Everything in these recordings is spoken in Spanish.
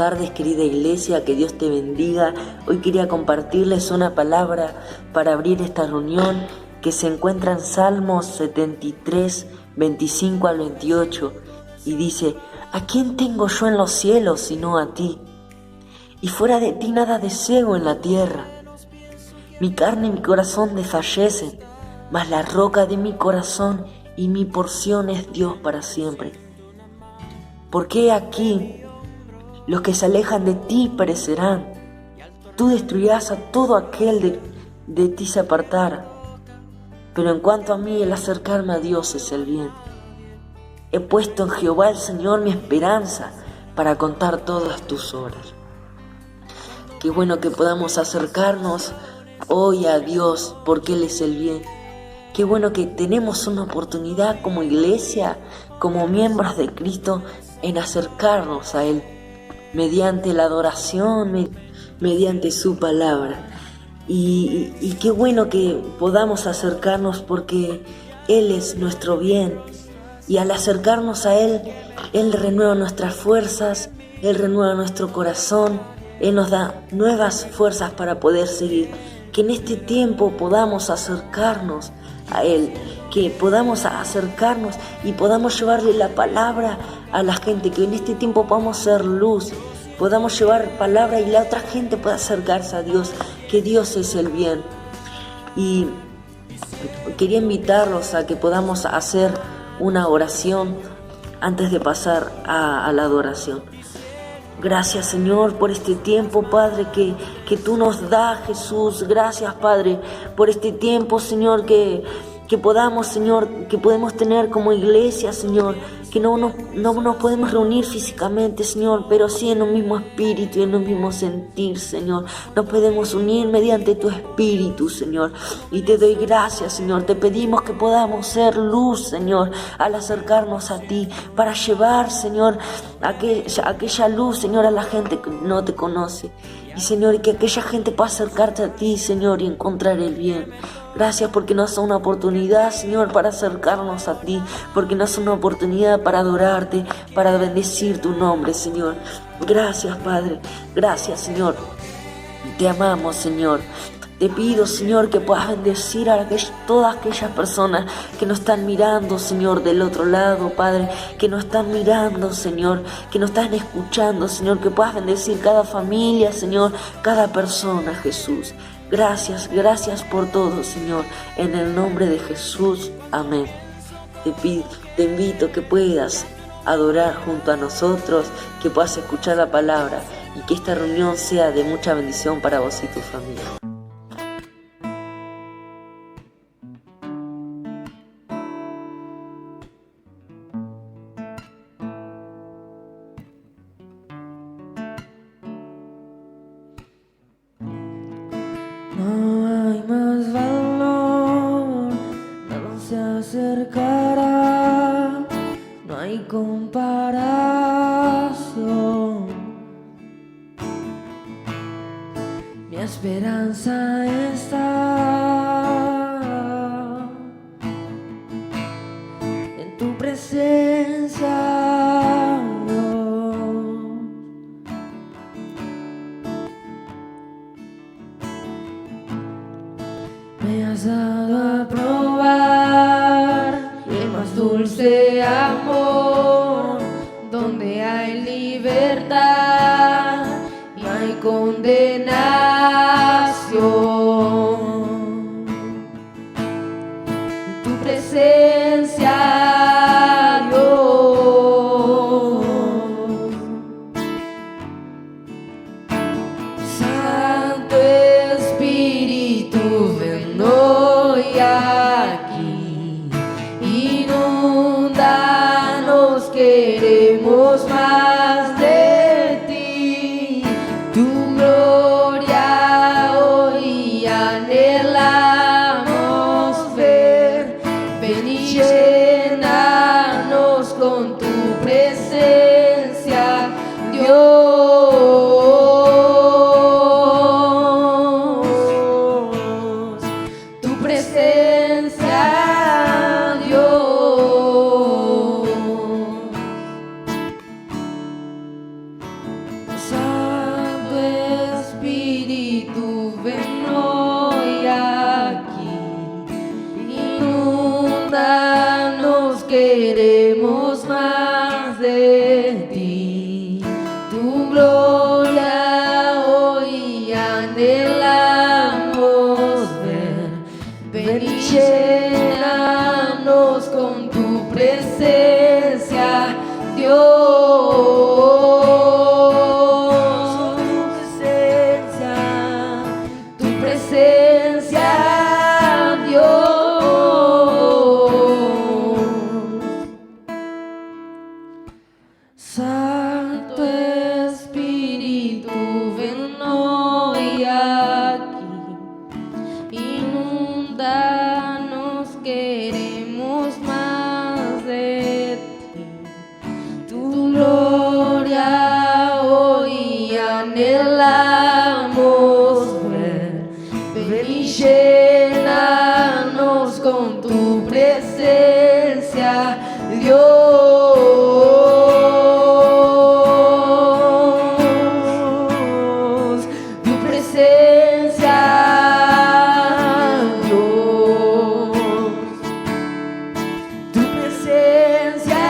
tardes, querida iglesia, que Dios te bendiga. Hoy quería compartirles una palabra para abrir esta reunión que se encuentra en Salmos 73, 25 al 28 y dice: ¿A quién tengo yo en los cielos sino a ti? Y fuera de ti nada deseo en la tierra. Mi carne y mi corazón desfallecen, mas la roca de mi corazón y mi porción es Dios para siempre. Porque aquí los que se alejan de ti perecerán. Tú destruirás a todo aquel de ti se apartara. Pero en cuanto a mí, el acercarme a Dios es el bien. He puesto en Jehová el Señor mi esperanza para contar todas tus obras. Qué bueno que podamos acercarnos hoy a Dios porque Él es el bien. Qué bueno que tenemos una oportunidad como iglesia, como miembros de Cristo, en acercarnos a Él mediante la adoración, mediante su palabra. Y qué bueno que podamos acercarnos porque Él es nuestro bien. Y al acercarnos a Él, Él renueva nuestras fuerzas, Él renueva nuestro corazón, Él nos da nuevas fuerzas para poder seguir. Que en este tiempo podamos acercarnos a Él, que podamos acercarnos y podamos llevarle la palabra a la gente, que en este tiempo podamos ser luz, podamos llevar palabra y la otra gente pueda acercarse a Dios, que Dios es el bien. Y quería invitarlos a que podamos hacer una oración antes de pasar a la adoración. Gracias, Señor, por este tiempo, Padre, que tú nos das, Jesús. Gracias, Padre, por este tiempo, Señor, que podamos, Señor, que podemos tener como iglesia, Señor, que no nos podemos reunir físicamente, Señor, pero sí en un mismo espíritu y en un mismo sentir, Señor. Nos podemos unir mediante tu espíritu, Señor. Y te doy gracias, Señor. Te pedimos que podamos ser luz, Señor, al acercarnos a ti, para llevar, Señor, aquella luz, Señor, a la gente que no te conoce. Y, Señor, que aquella gente pueda acercarse a ti, Señor, y encontrar el bien. Gracias porque nos da una oportunidad, Señor, para acercarnos a ti, porque nos da una oportunidad para adorarte, para bendecir tu nombre, Señor. Gracias, Padre. Gracias, Señor. Te amamos, Señor. Te pido, Señor, que puedas bendecir a todas aquellas personas que nos están mirando, Señor, del otro lado, Padre, que nos están mirando, Señor, que nos están escuchando, Señor, que puedas bendecir cada familia, Señor, cada persona, Jesús. Gracias, gracias por todo, Señor, en el nombre de Jesús, amén. Te invito a que puedas adorar junto a nosotros, que puedas escuchar la palabra y que esta reunión sea de mucha bendición para vos y tu familia. No hay más valor, nada se acercará, no hay comparación. Mi esperanza está en tu presencia, Dios. Me has dado a probar el más dulce amor, donde hay libertad y no hay condenación. En tu presencia, Dios. Santo Espíritu, ven hoy aquí, inúndanos, queremos más de ti, tu gloria hoy anhelamos ver, ven y llénanos con tu presencia, Dios. tu presencia, Dios, tu presencia, Dios, tu presencia,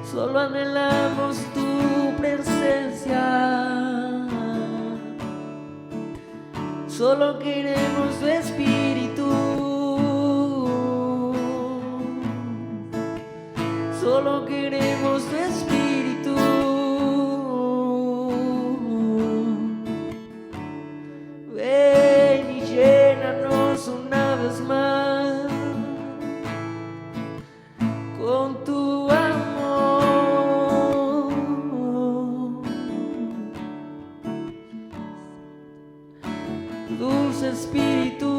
Solo anhelamos tu presencia, solo queremos tu espíritu, solo queremos tu espíritu. Ven y llénanos una vez más con tu amor, dulce espíritu,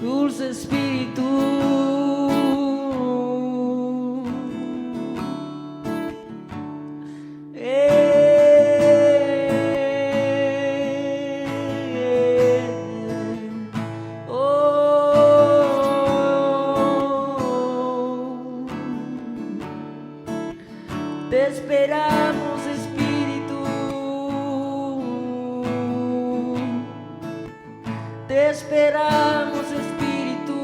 dulce espíritu. Te esperamos, Espíritu. Te esperamos, Espíritu.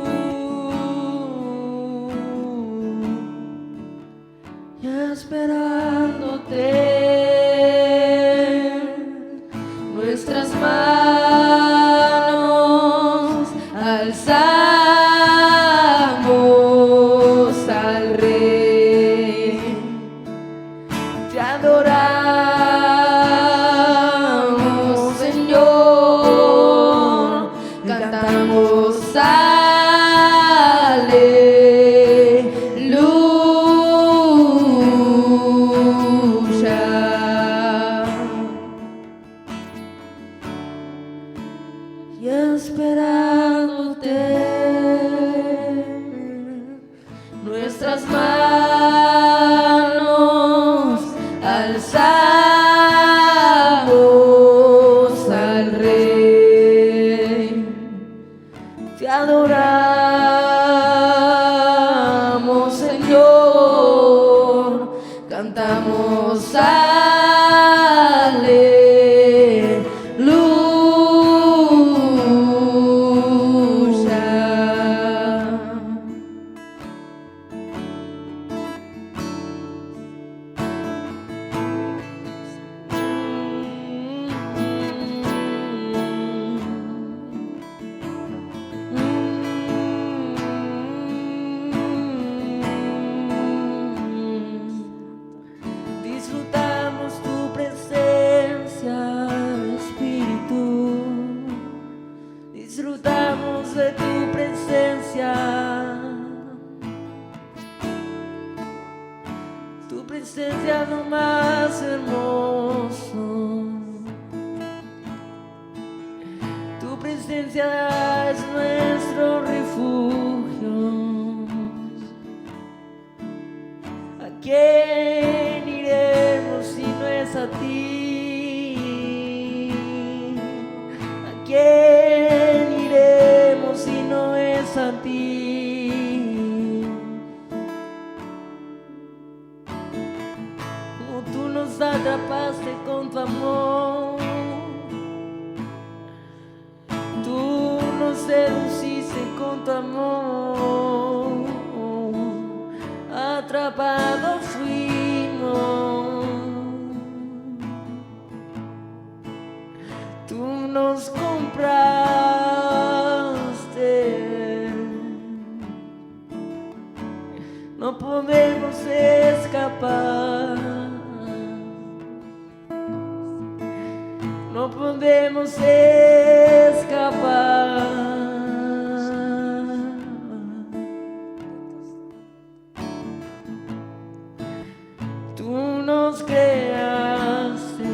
Ya esperándote, nuestras manos alzamos al Rey. Te adoramos, Señor, cantamos aleluya. Y esperándote, nuestras manos alzamos al Rey. Te adoramos, Señor, cantamos aleluya. Disfrutamos tu presencia, Espíritu. Disfrutamos de tu presencia. Tu presencia es lo más hermoso. Tu presencia es nuestro refugio. ¿A quién iremos si no es a ti? ¿A quién iremos si no es a ti? Como tú nos atrapaste con tu amor, tú nos seduciste con tu amor, atrapados fuimos. Tú nos compraste, no podemos escapar, no podemos escapar. Tú nos creaste,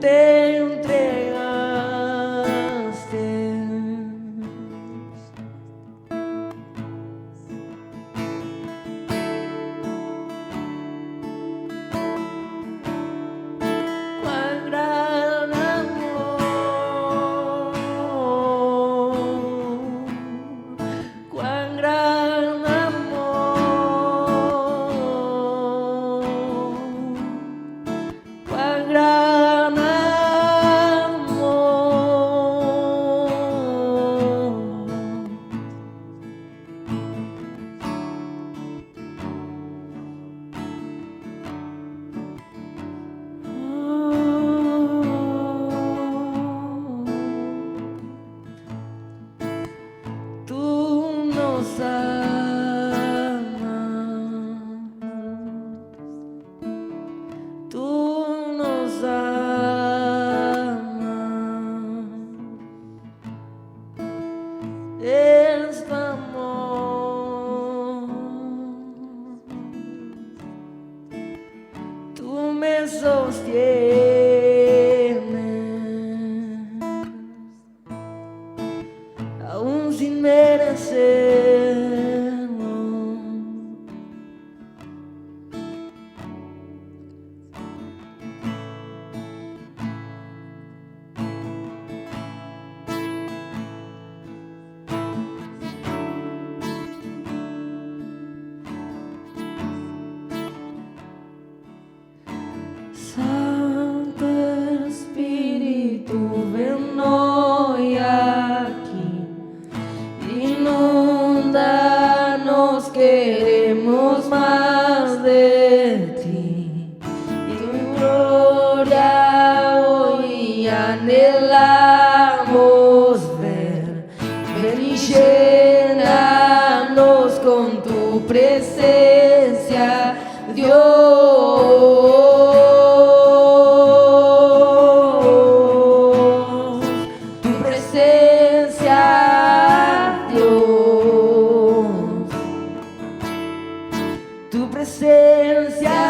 te entregaste. Cuán gran amor, cuán gran amor, cuán gran amor. Tú nos amas, tú nos amas, es tu amor, tú me sostienes. Aún sin merecerlo. Santo Espíritu, ven hoy aquí. Inúndanos, queremos más de ti. Y tu gloria hoy anhelamos ver. Ven y llénanos con tu presencia, Dios. Tu presencia, Dios. Tu presencia,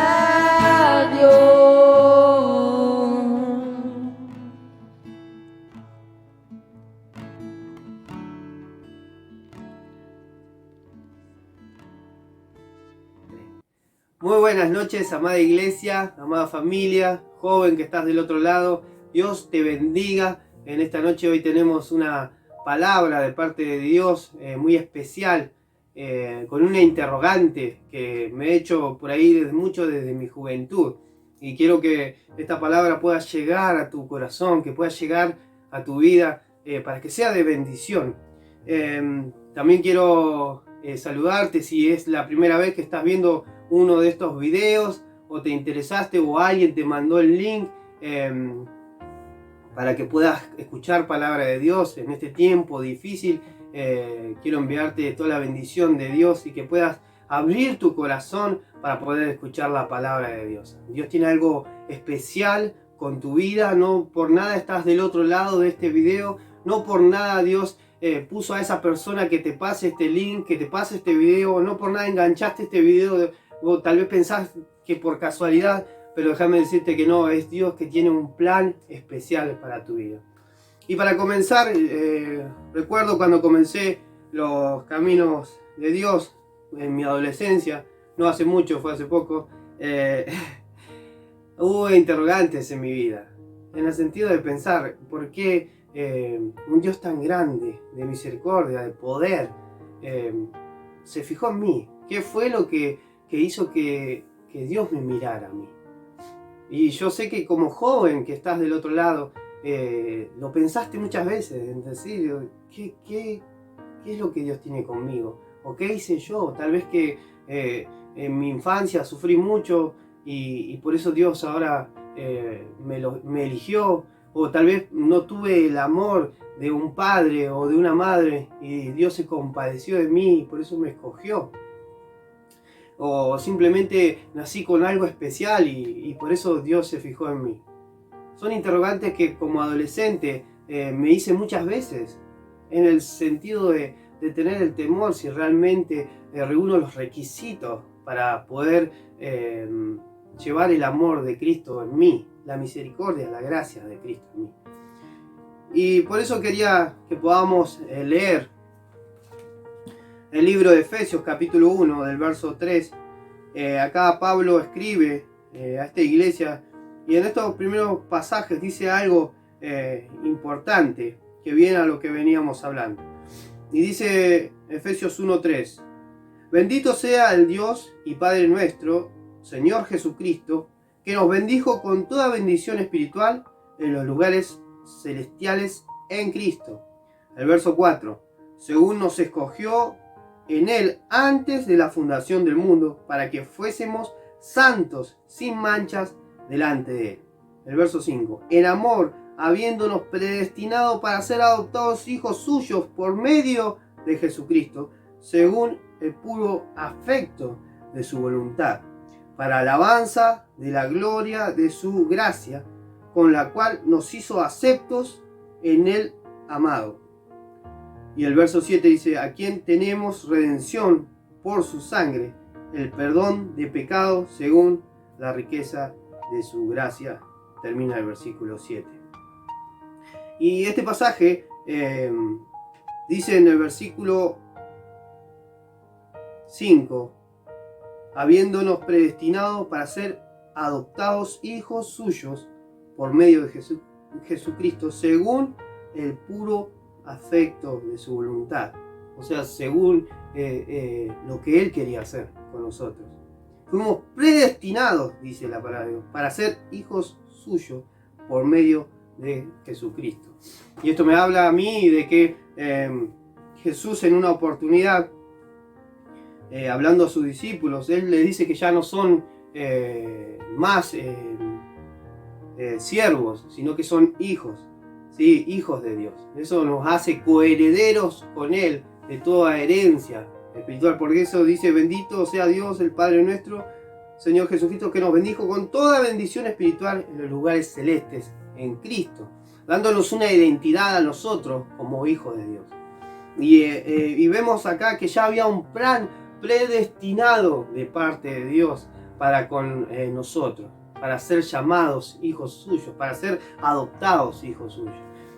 Dios. Muy buenas noches, amada iglesia, amada familia, joven que estás del otro lado. Dios te bendiga. En esta noche hoy tenemos una palabra de parte de Dios muy especial, con una interrogante que me he hecho por ahí desde mi juventud. Y quiero que esta palabra pueda llegar a tu corazón, que pueda llegar a tu vida, para que sea de bendición. También quiero saludarte si es la primera vez que estás viendo uno de estos videos o te interesaste o alguien te mandó el link para que puedas escuchar palabra de Dios en este tiempo difícil. Quiero enviarte toda la bendición de Dios y que puedas abrir tu corazón para poder escuchar la palabra de Dios. Dios tiene algo especial con tu vida, no por nada estás del otro lado de este video, no por nada Dios puso a esa persona que te pase este link, que te pase este video, no por nada enganchaste este video, o tal vez pensás que por casualidad, pero déjame decirte que no, es Dios que tiene un plan especial para tu vida. Y para comenzar, recuerdo cuando comencé los caminos de Dios en mi adolescencia, no hace mucho, fue hace poco, hubo interrogantes en mi vida, en el sentido de pensar, ¿por qué un Dios tan grande, de misericordia, de poder, se fijó en mí? ¿Qué fue lo que hizo que Dios me mirara a mí? Y yo sé que como joven que estás del otro lado, lo pensaste muchas veces, en decir, ¿qué es lo que Dios tiene conmigo? ¿O qué hice yo? Tal vez que en mi infancia sufrí mucho y por eso Dios ahora me eligió. O tal vez no tuve el amor de un padre o de una madre y Dios se compadeció de mí y por eso me escogió. O simplemente nací con algo especial y por eso Dios se fijó en mí. Son interrogantes que como adolescente me hice muchas veces, en el sentido de tener el temor si realmente reúno los requisitos para poder llevar el amor de Cristo en mí. la misericordia, la gracia de Cristo en mí. Y por eso quería que podamos leer el libro de Efesios capítulo 1 del verso 3. Acá Pablo escribe a esta iglesia y en estos primeros pasajes dice algo importante que viene a lo que veníamos hablando. Y dice Efesios 1:3: Bendito sea el Dios y Padre nuestro, Señor Jesucristo, que nos bendijo con toda bendición espiritual en los lugares celestiales en Cristo. El verso 4: según nos escogió en Él antes de la fundación del mundo, para que fuésemos santos, sin manchas, delante de Él. El verso 5: en amor, habiéndonos predestinado para ser adoptados hijos suyos por medio de Jesucristo, según el puro afecto de su voluntad, para alabanza de la gloria de su gracia, con la cual nos hizo aceptos en el amado. Y el verso 7 dice: a quien tenemos redención por su sangre, el perdón de pecado según la riqueza de su gracia. Termina el versículo 7. Y este pasaje dice en el versículo 5: habiéndonos predestinado para ser adoptados hijos suyos por medio de Jesucristo, según el puro afecto de su voluntad. O sea, según lo que Él quería hacer con nosotros. Fuimos predestinados, dice la palabra de Dios, para ser hijos suyos por medio de Jesucristo. Y esto me habla a mí de que Jesús, en una oportunidad, hablando a sus discípulos, Él le dice que ya no son más siervos, sino que son hijos. Sí, hijos de Dios. Eso nos hace coherederos con Él de toda herencia espiritual. Por eso dice: bendito sea Dios, el Padre nuestro, Señor Jesucristo, que nos bendijo con toda bendición espiritual en los lugares celestes en Cristo, dándonos una identidad a nosotros como hijos de Dios. Y vemos acá que ya había un plan predestinado de parte de Dios para con nosotros, para ser llamados hijos suyos, para ser adoptados hijos suyos.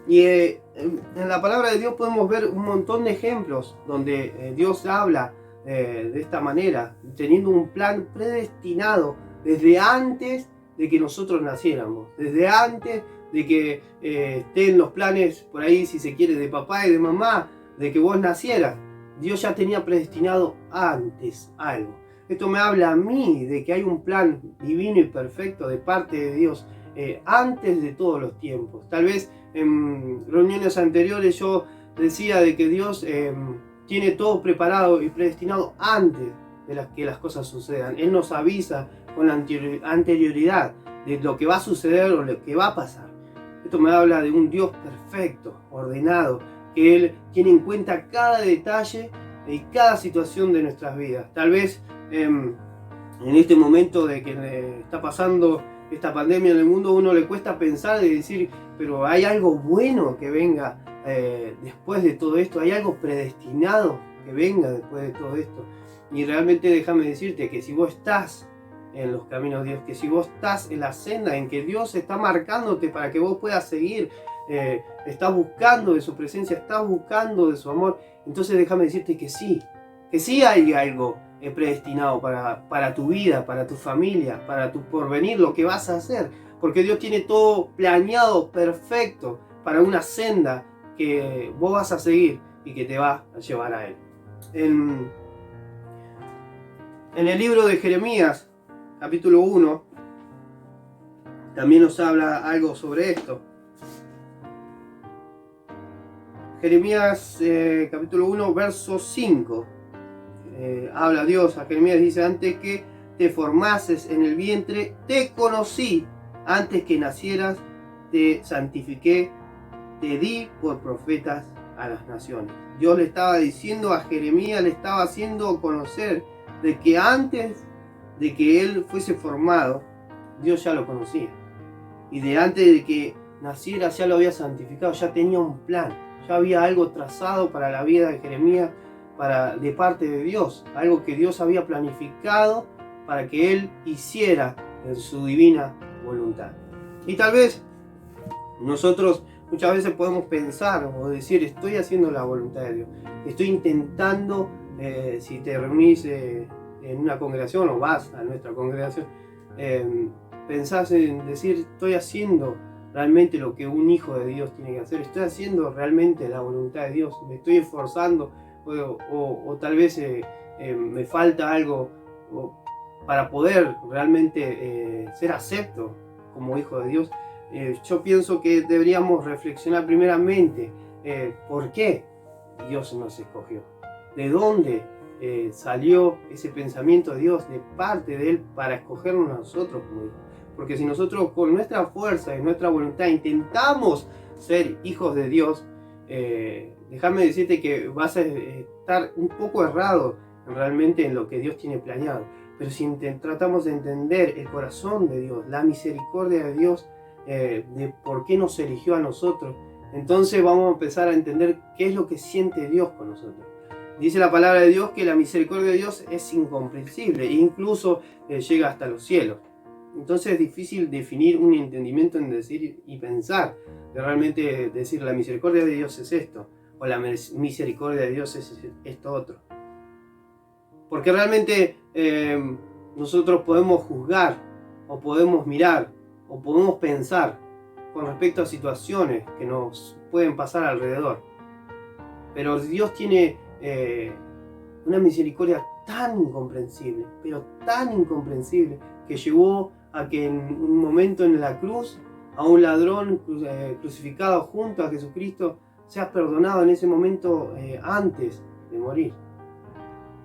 Y en la palabra de Dios podemos ver un montón de ejemplos donde Dios habla de esta manera, teniendo un plan predestinado desde antes de que nosotros naciéramos, desde antes de que estén los planes por ahí, si se quiere, de papá y de mamá, de que vos nacieras. Dios ya tenía predestinado antes algo. Esto me habla a mí de que hay un plan divino y perfecto de parte de Dios antes de todos los tiempos. Tal vez en reuniones anteriores yo decía de que Dios tiene todo preparado y predestinado antes de que las cosas sucedan. Él nos avisa con anterioridad de lo que va a suceder o lo que va a pasar. Esto me habla de un Dios perfecto, ordenado, que Él tiene en cuenta cada detalle y cada situación de nuestras vidas. Tal vez en este momento de que está pasando esta pandemia en el mundo, a uno le cuesta pensar y decir, pero hay algo bueno que venga después de todo esto, hay algo predestinado que venga después de todo esto. Y realmente déjame decirte que si vos estás en los caminos de Dios, que si vos estás en la senda en que Dios está marcándote para que vos puedas seguir, estás buscando de su presencia, estás buscando de su amor, entonces déjame decirte que sí hay algo predestinado para tu vida, para tu familia, para tu porvenir, lo que vas a hacer, porque Dios tiene todo planeado perfecto para una senda que vos vas a seguir y que te va a llevar a Él. En el libro de Jeremías, capítulo 1, también nos habla algo sobre esto. Jeremías capítulo 1, verso 5. Habla Dios a Jeremías, dice: antes que te formases en el vientre, te conocí, antes que nacieras, te santifiqué, te di por profetas a las naciones. Dios le estaba diciendo a Jeremías, le estaba haciendo conocer de que antes de que él fuese formado, Dios ya lo conocía. Y de antes de que naciera ya lo había santificado, ya tenía un plan, ya había algo trazado para la vida de Jeremías, de parte de Dios, algo que Dios había planificado para que él hiciera en su divina voluntad. Y tal vez nosotros muchas veces podemos pensar o decir, estoy haciendo la voluntad de Dios, estoy intentando, si te reunís en una congregación o vas a nuestra congregación, pensás en decir, estoy haciendo realmente lo que un hijo de Dios tiene que hacer, estoy haciendo realmente la voluntad de Dios, me estoy esforzando o tal vez me falta algo para poder realmente ser acepto como hijo de Dios. Yo pienso que deberíamos reflexionar primeramente por qué Dios nos escogió, de dónde salió ese pensamiento de Dios de parte de Él para escogernos a nosotros como hijos. Porque si nosotros con nuestra fuerza y nuestra voluntad intentamos ser hijos de Dios, déjame decirte que vas a estar un poco errado realmente en lo que Dios tiene planeado. Pero si tratamos de entender el corazón de Dios, la misericordia de Dios, de por qué nos eligió a nosotros, entonces vamos a empezar a entender qué es lo que siente Dios con nosotros. Dice la palabra de Dios que la misericordia de Dios es incomprensible e incluso llega hasta los cielos. Entonces es difícil definir un entendimiento en decir y pensar, de realmente decir la misericordia de Dios es esto, o la misericordia de Dios es esto otro. Porque realmente nosotros podemos juzgar, o podemos mirar, o podemos pensar con respecto a situaciones que nos pueden pasar alrededor. Pero Dios tiene una misericordia tan incomprensible, pero tan incomprensible, que llevó a que en un momento en la cruz, a un ladrón crucificado junto a Jesucristo, sea perdonado en ese momento antes de morir.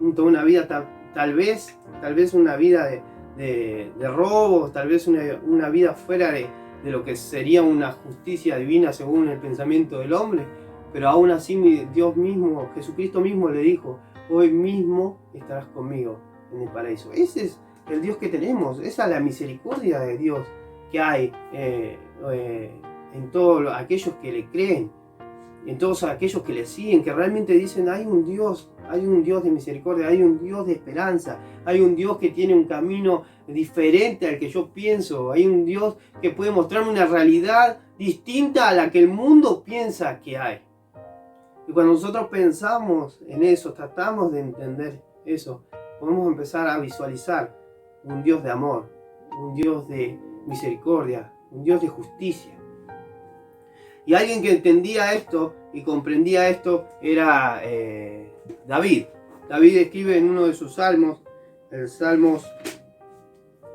Junto a una vida tal vez una vida de robos, tal vez una vida fuera de lo que sería una justicia divina según el pensamiento del hombre, pero aún así Dios mismo, Jesucristo mismo le dijo, hoy mismo estarás conmigo en el paraíso. Ese es el Dios que tenemos, esa es la misericordia de Dios que hay en todos aquellos que le creen, en todos aquellos que le siguen, que realmente dicen, hay un Dios de misericordia, hay un Dios de esperanza, hay un Dios que tiene un camino diferente al que yo pienso, hay un Dios que puede mostrarme una realidad distinta a la que el mundo piensa que hay. Y cuando nosotros pensamos en eso, tratamos de entender eso, podemos empezar a visualizar un Dios de amor, un Dios de misericordia, un Dios de justicia. Y alguien que entendía esto y comprendía esto era David. David escribe en uno de sus salmos, el Salmos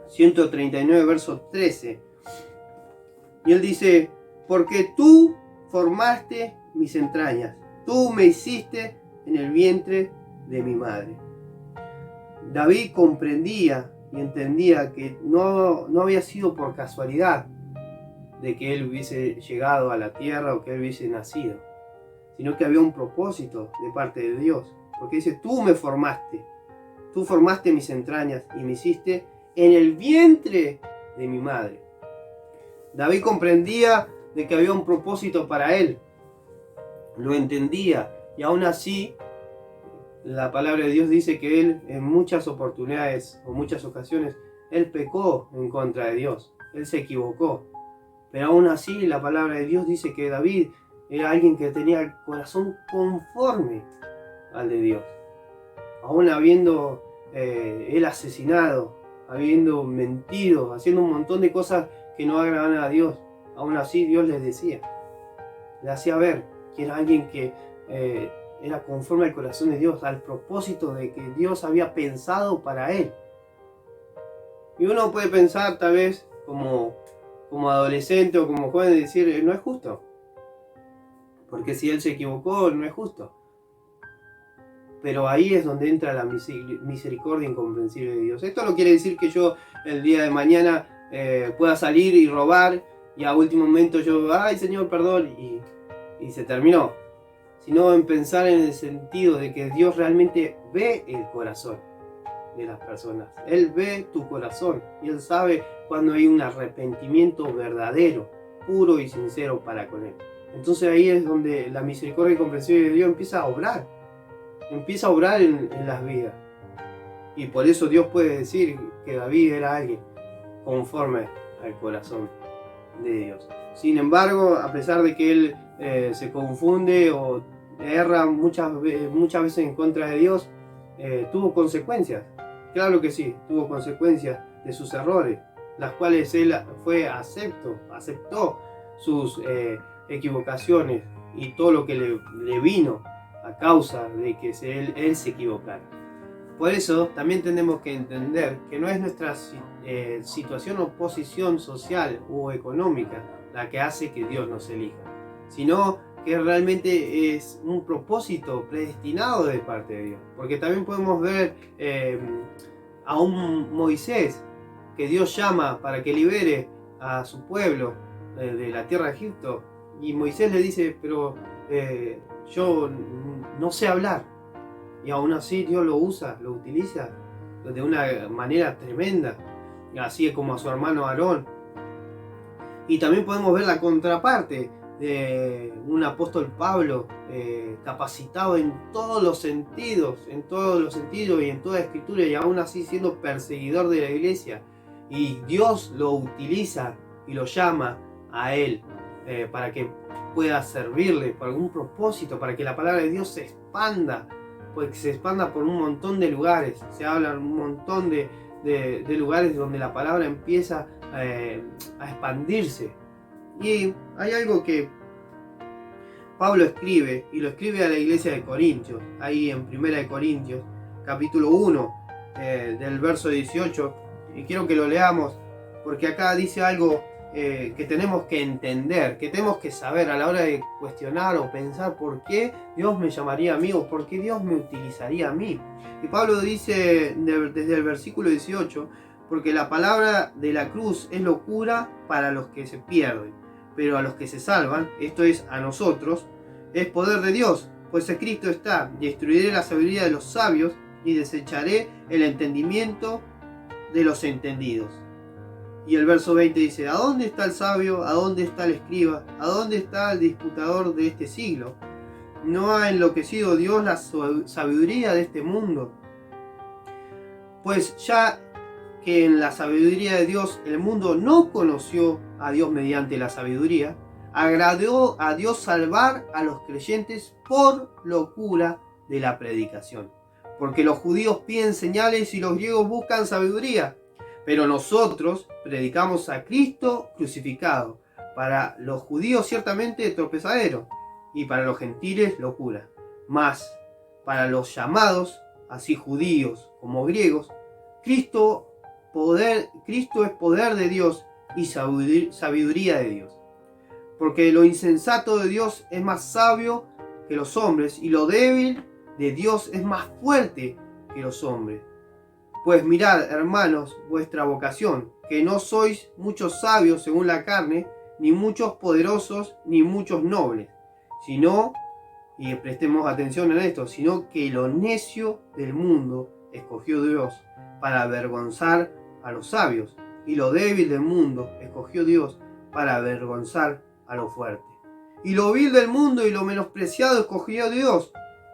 139, verso 13. Y él dice, porque tú formaste mis entrañas, tú me hiciste en el vientre de mi madre. David comprendía y entendía que no había sido por casualidad de que él hubiese llegado a la tierra o que él hubiese nacido, sino que había un propósito de parte de Dios, porque dice, tú me formaste, tú formaste mis entrañas y me hiciste en el vientre de mi madre. David comprendía de que había un propósito para él, lo entendía, y aún así la palabra de Dios dice que él en muchas oportunidades o muchas ocasiones él pecó en contra de Dios, él se equivocó. Pero aún así la palabra de Dios dice que David era alguien que tenía el corazón conforme al de Dios. Aún habiendo él asesinado, habiendo mentido, haciendo un montón de cosas que no agradaban a Dios, aún así Dios le hacía ver que era alguien que era conforme al corazón de Dios, al propósito de que Dios había pensado para él. Y uno puede pensar tal vez como adolescente o como joven, decir, no es justo, porque si él se equivocó, no es justo. Pero ahí es donde entra la misericordia incomprensible de Dios. Esto no quiere decir que yo el día de mañana pueda salir y robar y a último momento yo, ay Señor, perdón, y se terminó. Sino en pensar en el sentido de que Dios realmente ve el corazón de las personas. Él ve tu corazón y Él sabe cuando hay un arrepentimiento verdadero, puro y sincero para con Él. Entonces ahí es donde la misericordia y comprensión de Dios empieza a obrar en las vidas. Y por eso Dios puede decir que David era alguien conforme al corazón de Dios. Sin embargo, a pesar de que él se confunde o erra muchas veces en contra de Dios, tuvo consecuencias. Claro que sí, tuvo consecuencias de sus errores, las cuales él aceptó sus equivocaciones y todo lo que le vino a causa de que él se equivocara. Por eso también tenemos que entender que no es nuestra situación o posición social o económica la que hace que Dios nos elija, sino que realmente es un propósito predestinado de parte de Dios. Porque también podemos ver a un Moisés que Dios llama para que libere a su pueblo de la tierra de Egipto, y Moisés le dice, pero yo no sé hablar, y aún así Dios lo utiliza de una manera tremenda, así como a su hermano Aarón. Y también podemos ver la contraparte de un apóstol Pablo, capacitado en todos los sentidos y en toda escritura, y aún así siendo perseguidor de la iglesia, y Dios lo utiliza y lo llama a él para que pueda servirle por algún propósito, para que la palabra de Dios se expanda, pues que se expanda por un montón de lugares. Se habla en un montón de lugares donde la palabra empieza a expandirse. Y hay algo que Pablo escribe, y lo escribe a la iglesia de Corintios, ahí en 1 de Corintios, capítulo 1, del verso 18, y quiero que lo leamos, porque acá dice algo que tenemos que entender, que tenemos que saber a la hora de cuestionar o pensar por qué Dios me llamaría a mí, o por qué Dios me utilizaría a mí. Y Pablo dice desde el versículo 18, porque la palabra de la cruz es locura para los que se pierden, pero a los que se salvan, esto es, a nosotros, es poder de Dios, pues escrito está, destruiré la sabiduría de los sabios y desecharé el entendimiento de los entendidos. Y el verso 20 dice, ¿a dónde está el sabio? ¿A dónde está el escriba? ¿A dónde está el disputador de este siglo? ¿No ha enloquecido Dios la sabiduría de este mundo? Pues ya que en la sabiduría de Dios el mundo no conoció a Dios mediante la sabiduría, agradó a Dios salvar a los creyentes por locura de la predicación. Porque los judíos piden señales y los griegos buscan sabiduría. Pero nosotros predicamos a Cristo crucificado, para los judíos ciertamente tropezadero, y para los gentiles locura. Mas para los llamados, así judíos como griegos, Cristo es poder de Dios y sabiduría de Dios. Porque lo insensato de Dios es más sabio que los hombres, y lo débil de Dios es más fuerte que los hombres. Pues mirad, hermanos, vuestra vocación, que no sois muchos sabios según la carne, ni muchos poderosos, ni muchos nobles, sino, y prestemos atención en esto, sino que lo necio del mundo escogió Dios para avergonzar a los sabios, y lo débil del mundo escogió Dios para avergonzar a lo fuerte. Y lo vil del mundo y lo menospreciado escogió Dios,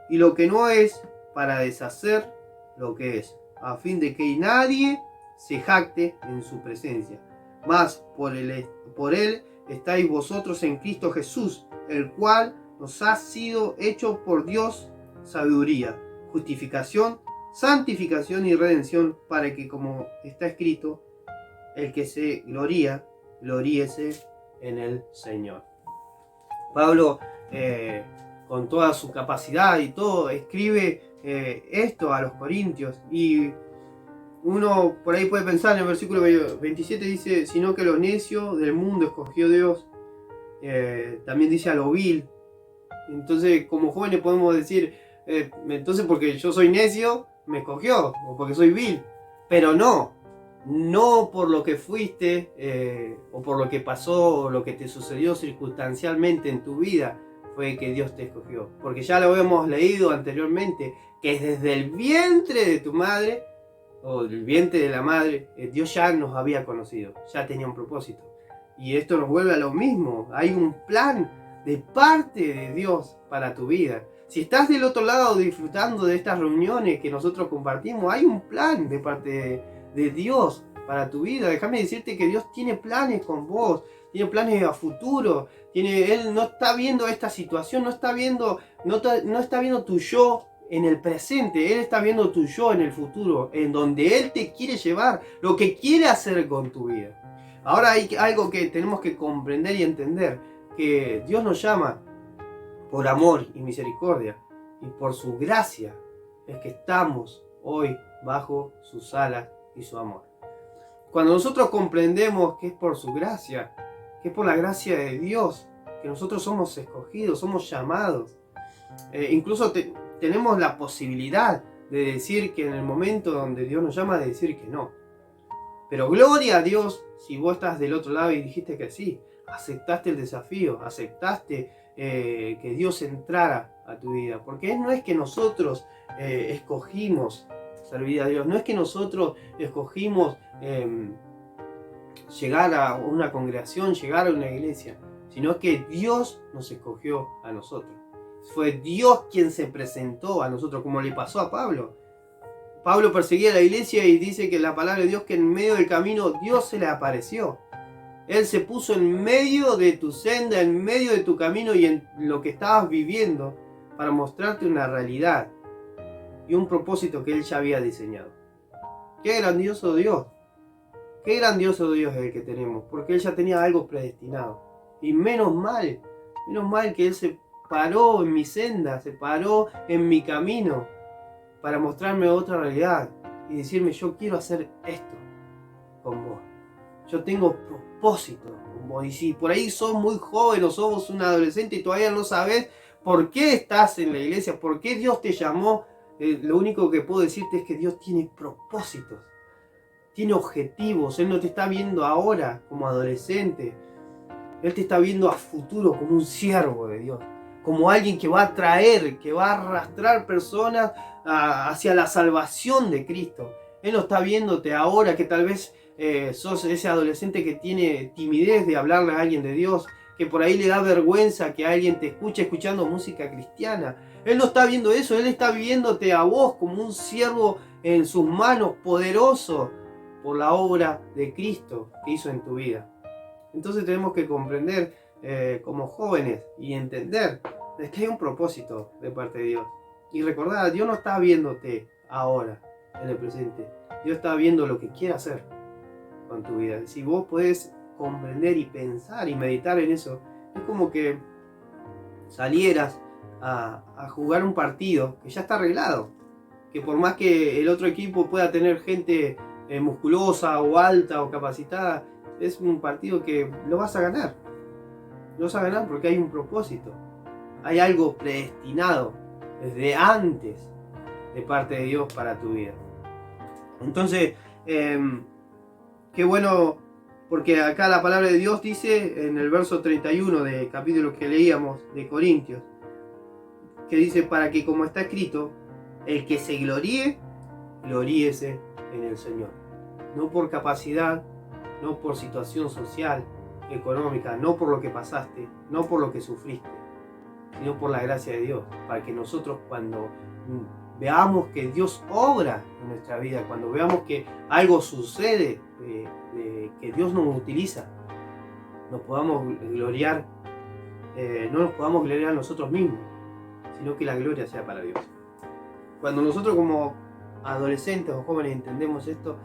y lo que no es, para deshacer lo que es, a fin de que nadie se jacte en su presencia. Mas por él estáis vosotros en Cristo Jesús, el cual nos ha sido hecho por Dios sabiduría, justificación, santificación y redención, para que, como está escrito, el que se gloría, gloríese en el Señor. Pablo, con toda su capacidad y todo, escribe esto a los corintios, y uno por ahí puede pensar en el versículo 27, dice, sino que lo necio del mundo escogió Dios. También dice a lo vil. Entonces, como jóvenes podemos decir, entonces porque yo soy necio me escogió, o porque soy vil. Pero no por lo que fuiste, o por lo que pasó, o lo que te sucedió circunstancialmente en tu vida, fue que Dios te escogió. Porque ya lo hemos leído anteriormente, que desde el vientre de tu madre, o del vientre de la madre, Dios ya nos había conocido, ya tenía un propósito. Y esto nos vuelve a lo mismo, hay un plan de parte de Dios para tu vida. Si estás del otro lado disfrutando de estas reuniones que nosotros compartimos, hay un plan de parte de Dios para tu vida. Déjame decirte que Dios tiene planes con vos. tiene planes a futuro. Él no está viendo esta situación, no está viendo tu yo en el presente, Él está viendo tu yo en el futuro, en donde Él te quiere llevar, lo que quiere hacer con tu vida. Ahora hay algo que tenemos que comprender y entender, que Dios nos llama por amor y misericordia, y por su gracia es que estamos hoy bajo sus alas y su amor. Cuando nosotros comprendemos que es por su gracia, que es por la gracia de Dios, que nosotros somos escogidos, somos llamados, incluso tenemos la posibilidad de decir que en el momento donde Dios nos llama, de decir que no. Pero gloria a Dios si vos estás del otro lado y dijiste que sí, aceptaste el desafío, aceptaste que Dios entrara a tu vida. Porque no es que nosotros escogimos servir a Dios, no es que nosotros escogimos llegar a una congregación, llegar a una iglesia, sino que Dios nos escogió a nosotros. Fue Dios quien se presentó a nosotros, como le pasó a Pablo. Pablo perseguía la iglesia y dice que la palabra de Dios, que en medio del camino Dios se le apareció. Él se puso en medio de tu senda, en medio de tu camino y en lo que estabas viviendo, para mostrarte una realidad y un propósito que Él ya había diseñado. ¡Qué grandioso Dios! ¡Qué grandioso Dios es el que tenemos! Porque Él ya tenía algo predestinado. Y menos mal que Él se paró en mi senda, se paró en mi camino para mostrarme otra realidad y decirme: yo quiero hacer esto con vos. Yo tengo propósito con vos. Y si por ahí sos muy joven o sos un adolescente y todavía no sabes por qué estás en la iglesia, por qué Dios te llamó, lo único que puedo decirte es que Dios tiene propósitos, tiene objetivos. Él no te está viendo ahora como adolescente, Él te está viendo a futuro como un siervo de Dios, como alguien que va a traer, que va a arrastrar personas hacia la salvación de Cristo. Él no está viéndote ahora que tal vez sos ese adolescente que tiene timidez de hablarle a alguien de Dios, que por ahí le da vergüenza que alguien te escuche escuchando música cristiana. Él no está viendo eso, Él está viéndote a vos como un siervo en sus manos, poderoso por la obra de Cristo que hizo en tu vida. Entonces tenemos que comprender como jóvenes y entender que hay un propósito de parte de Dios. Y recordar, Dios no está viéndote ahora, en el presente. Dios está viendo lo que quiere hacer con tu vida. Si vos podés comprender y pensar y meditar en eso, es como que salieras a jugar un partido que ya está arreglado. Que por más que el otro equipo pueda tener gente musculosa o alta o capacitada, es un partido que lo vas a ganar. Lo vas a ganar porque hay un propósito. Hay algo predestinado desde antes de parte de Dios para tu vida. Entonces, qué bueno, porque acá la palabra de Dios dice en el verso 31 del capítulo que leíamos de Corintios, que dice: para que, como está escrito, el que se gloríe, gloríese en el Señor. No por capacidad, no por situación social, económica, no por lo que pasaste, no por lo que sufriste, sino por la gracia de Dios, para que nosotros, cuando veamos que Dios obra en nuestra vida, cuando veamos que algo sucede, que Dios nos utiliza, nos podamos gloriar, no nos podamos gloriar a nosotros mismos, sino que la gloria sea para Dios. Cuando nosotros como adolescentes o jóvenes entendemos esto,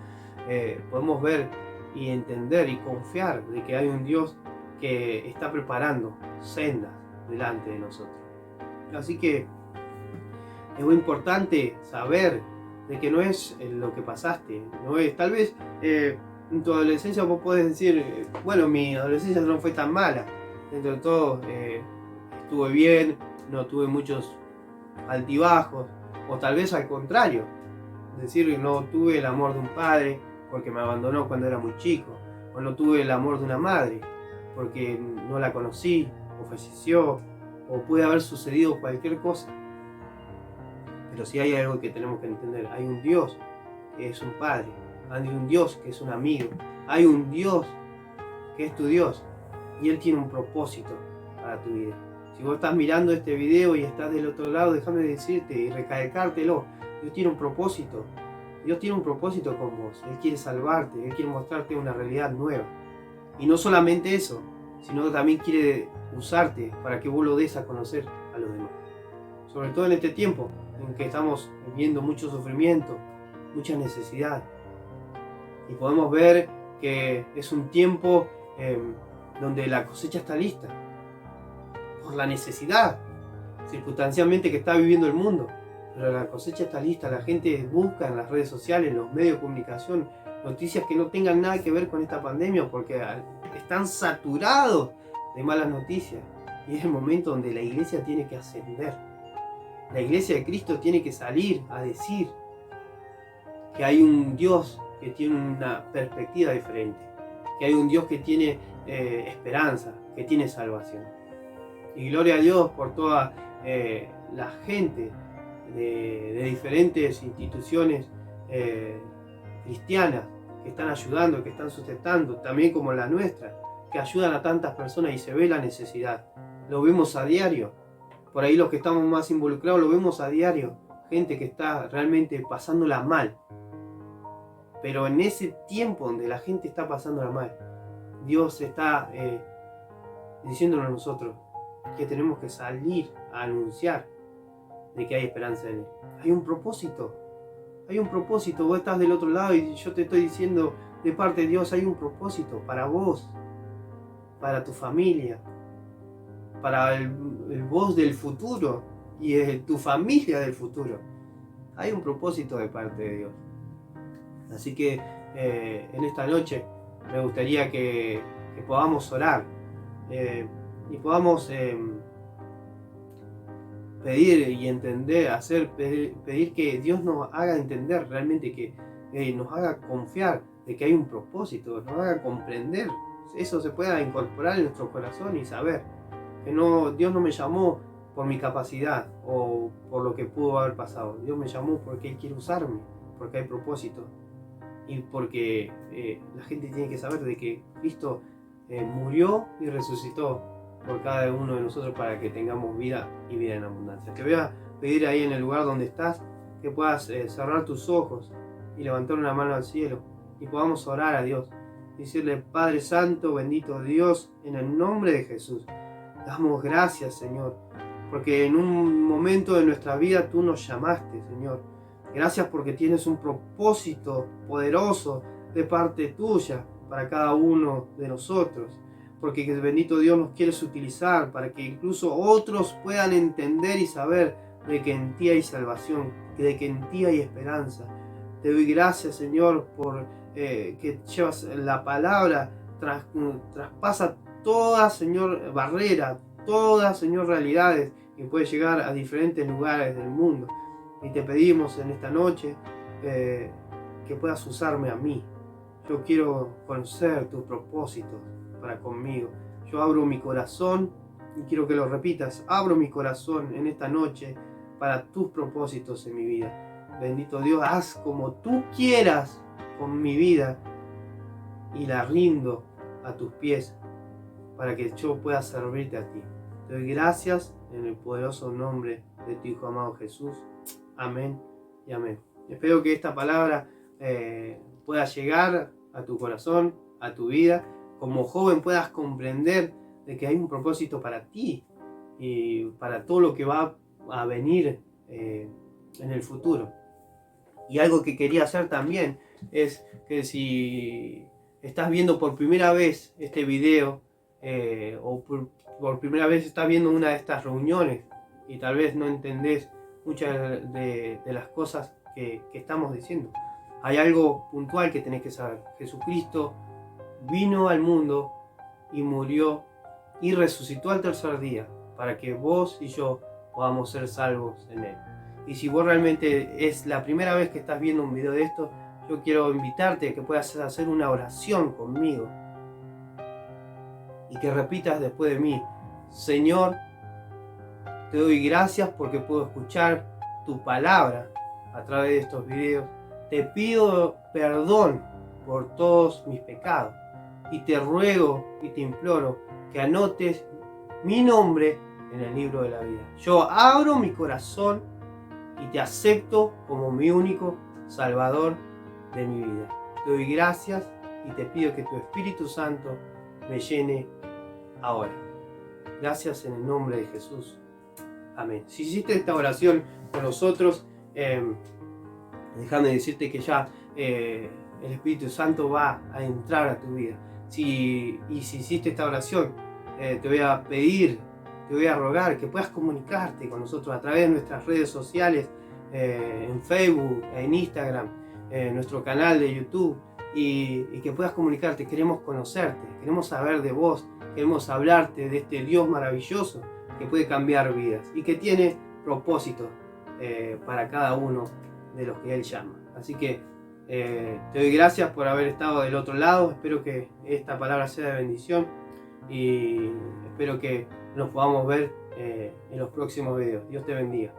podemos ver y entender y confiar de que hay un Dios que está preparando sendas delante de nosotros. Así que es muy importante saber de que no es lo que pasaste, no es, tal vez en tu adolescencia vos podés decir, bueno, mi adolescencia no fue tan mala, dentro de todo estuve bien, no tuve muchos altibajos, o tal vez al contrario, es decir, no tuve el amor de un padre porque me abandonó cuando era muy chico, o no tuve el amor de una madre porque no la conocí, o falleció, o puede haber sucedido cualquier cosa. Pero si hay algo que tenemos que entender: hay un Dios que es un padre, hay un Dios que es un amigo, hay un Dios que es tu Dios, y Él tiene un propósito para tu vida. Si vos estás mirando este video y estás del otro lado, déjame decirte y recalcártelo: Dios tiene un propósito. Dios tiene un propósito con vos. Él quiere salvarte, Él quiere mostrarte una realidad nueva. Y no solamente eso, sino también quiere usarte para que vos lo des a conocer a los demás. Sobre todo en este tiempo en que estamos viendo mucho sufrimiento, mucha necesidad. Y podemos ver que es un tiempo donde la cosecha está lista por la necesidad circunstancialmente que está viviendo el mundo, pero la cosecha está lista. La gente busca en las redes sociales, en los medios de comunicación, noticias que no tengan nada que ver con esta pandemia, porque están saturados de malas noticias. Y es el momento donde la iglesia tiene que ascender. La iglesia de Cristo tiene que salir a decir que hay un Dios que tiene una perspectiva diferente, que hay un Dios que tiene esperanza, que tiene salvación. Y gloria a Dios por toda la gente de diferentes instituciones cristianas que están ayudando, que están sustentando, también como la nuestra, que ayudan a tantas personas y se ve la necesidad. Lo vemos a diario. Por ahí los que estamos más involucrados lo vemos a diario. Gente que está realmente pasándola mal. Pero en ese tiempo donde la gente está pasándola mal, Dios está diciéndonos a nosotros que tenemos que salir a anunciar de que hay esperanza en Él. Hay un propósito. Hay un propósito. Vos estás del otro lado y yo te estoy diciendo de parte de Dios, hay un propósito para vos, para tu familia, para el vos del futuro y tu familia del futuro. Hay un propósito de parte de Dios. Así que en esta noche me gustaría que podamos orar y podamos pedir y entender, pedir que Dios nos haga entender realmente, que nos haga confiar de que hay un propósito, nos haga comprender. Eso se pueda incorporar en nuestro corazón y saber que Dios no me llamó por mi capacidad o por lo que pudo haber pasado. Dios me llamó porque Él quiere usarme, porque hay propósito y porque la gente tiene que saber de que Cristo murió y resucitó por cada uno de nosotros para que tengamos vida y vida en abundancia. Te voy a pedir ahí en el lugar donde estás que puedas cerrar tus ojos y levantar una mano al cielo y podamos orar a Dios. Decirle: Padre Santo, bendito Dios, en el nombre de Jesús, damos gracias, Señor, porque en un momento de nuestra vida tú nos llamaste, Señor. Gracias porque tienes un propósito poderoso de parte tuya para cada uno de nosotros. Porque bendito Dios nos quieres utilizar para que incluso otros puedan entender y saber de que en ti hay salvación, de que en ti hay esperanza. Te doy gracias, Señor, por que llevas la palabra, traspasa toda, Señor, barrera, todas, Señor, realidades que puede llegar a diferentes lugares del mundo. Y te pedimos en esta noche que puedas usarme a mí. Yo quiero conocer tus propósitos para conmigo. Yo abro mi corazón y quiero que lo repitas. Abro mi corazón en esta noche para tus propósitos en mi vida. Bendito Dios, haz como tú quieras con mi vida y la rindo a tus pies para que yo pueda servirte a ti. Te doy gracias en el poderoso nombre de tu Hijo amado Jesús. Amén y amén. Espero que esta palabra pueda llegar a tu corazón, a tu vida. Como joven puedas comprender de que hay un propósito para ti y para todo lo que va a venir en el futuro. Y algo que quería hacer también es que si estás viendo por primera vez este video o por primera vez estás viendo una de estas reuniones y tal vez no entendés muchas de las cosas que estamos diciendo, hay algo puntual que tenés que saber. Jesucristo vino al mundo y murió y resucitó al tercer día para que vos y yo podamos ser salvos en Él. Y si vos realmente es la primera vez que estás viendo un video de esto, yo quiero invitarte a que puedas hacer una oración conmigo y que repitas después de mí: Señor, te doy gracias porque puedo escuchar tu palabra a través de estos videos. Te pido perdón por todos mis pecados y te ruego y te imploro que anotes mi nombre en el libro de la vida. Yo abro mi corazón y te acepto como mi único Salvador de mi vida. Te doy gracias y te pido que tu Espíritu Santo me llene ahora. Gracias en el nombre de Jesús. Amén. Si hiciste esta oración con nosotros, déjame decirte que ya el Espíritu Santo va a entrar a tu vida. Si hiciste esta oración, te voy a pedir, te voy a rogar que puedas comunicarte con nosotros a través de nuestras redes sociales, en Facebook, en Instagram, en nuestro canal de YouTube, y que puedas comunicarte. Queremos conocerte, queremos saber de vos, queremos hablarte de este Dios maravilloso que puede cambiar vidas y que tiene propósito para cada uno de los que Él llama. Así que te doy gracias por haber estado del otro lado. Espero que esta palabra sea de bendición y espero que nos podamos ver en los próximos videos. Dios te bendiga.